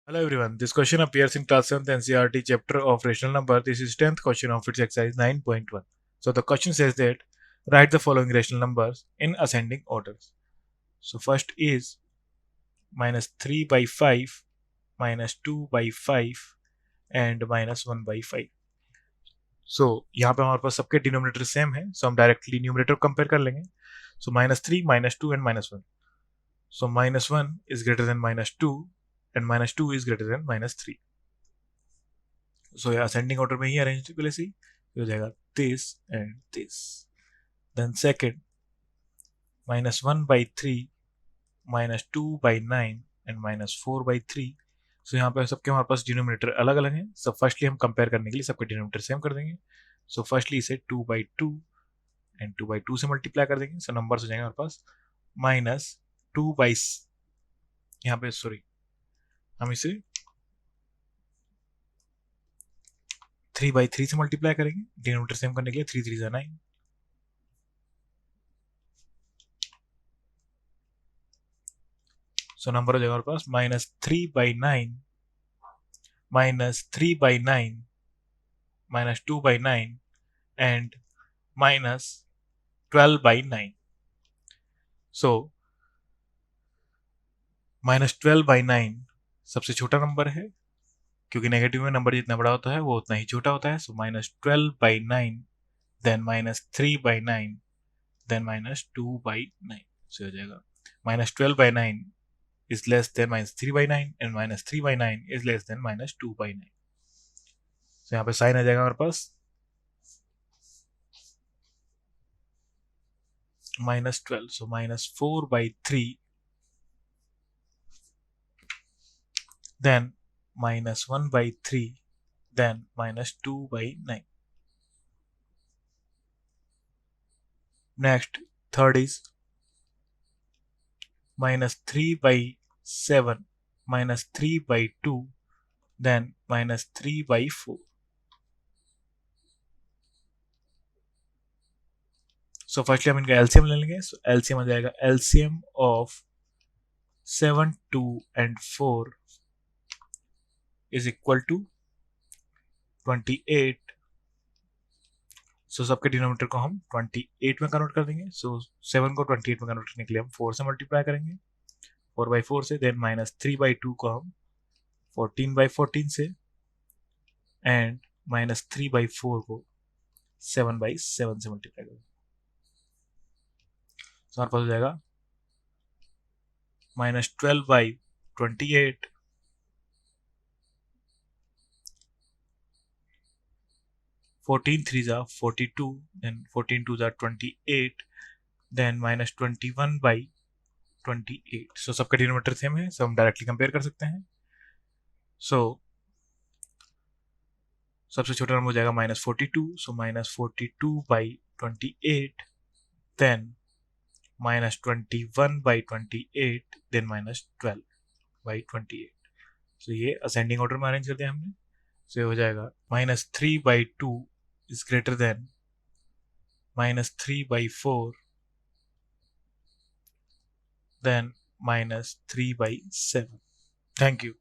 Hello everyone, this question appears in class 7th NCERT chapter of rational number. This is 10th question of its exercise 9.1. So the question says that write the following rational numbers in ascending order. So first is minus 3 by 5, minus 2 by 5 and minus 1 by 5. So यहाँ पे हमारे पास सबके denominator same है, so हम directly numerator compare कर लेंगे. So minus 3, minus 2 and minus 1. So minus 1 is greater than minus 2 and minus 2 is greater than minus 3. सो ये ascending order में ही अरेंज पहले से हो जाएगा this and this. Then second -1/3, -2/9 and -4/3. So यहाँ पे सबके हमारे पास डिनोमिनेटर अलग अलग हैं. सब फर्स्टली हम कंपेयर करने के लिए सबके डिनोमिनेटर सेम कर देंगे. सो फर्स्टली इसे 2/2 एंड 2/2 से मल्टीप्लाई कर देंगे. सो नंबर हो जाएंगे हमारे पास -2 यहाँ पे सॉरी हम इसे 3/3 से मल्टीप्लाई करेंगे. डिनोमिनेटर सेम करने के लिए 3 3 जा 9. सो नंबर हो जाएगा हमारे पास -3/9, -3/9, -2/9 एंड -12/9. सो -12/9 सबसे छोटा नंबर है, क्योंकि नेगेटिव में नंबर जितना बड़ा होता है वो उतना ही छोटा होता है. सो -12/9, देन -3/9, देन -2/9. सो हो जाएगा -12/9 is less than -3/9 and -3/9 is less than -2/9. तो यहाँ पे साइन आ जाएगा हमारे पास -12. सो -4/3, then -1/3, then -2/9. Next, third is -3/7, -3/2, then -3/4. So firstly हम इनका एलसीएम ले लेंगे. सो एलसीएम आ जाएगा LCM of 7, 2 and 4 is equal to 28. सो सबके डिनोमिनेटर को हम 28 में कन्वर्ट कर देंगे. सो 7 को 28 में कन्वर्ट करने के लिए हम 4 से मल्टीप्लाई करेंगे, 4/4 से. देन -3/2 को हम 14/14 से एंड -3/4 को 7/7 से मल्टीप्लाई करेंगे. तो हमारे पास हो जाएगा -12/28, 14 3s are 42, then 14 2s are 28, then -21/28. सो सबका डिनोमिनेटर सेम है, सो हम डायरेक्टली कंपेयर कर सकते हैं. सो सबसे छोटा नंबर हो जाएगा -42. सो -42/28, देन -21/28, देन -12/28. सो ये असेंडिंग ऑर्डर में अरेंज कर दिया हमने. सो ये हो जाएगा -3/2 is greater than -3/4, then -3/7. Thank you.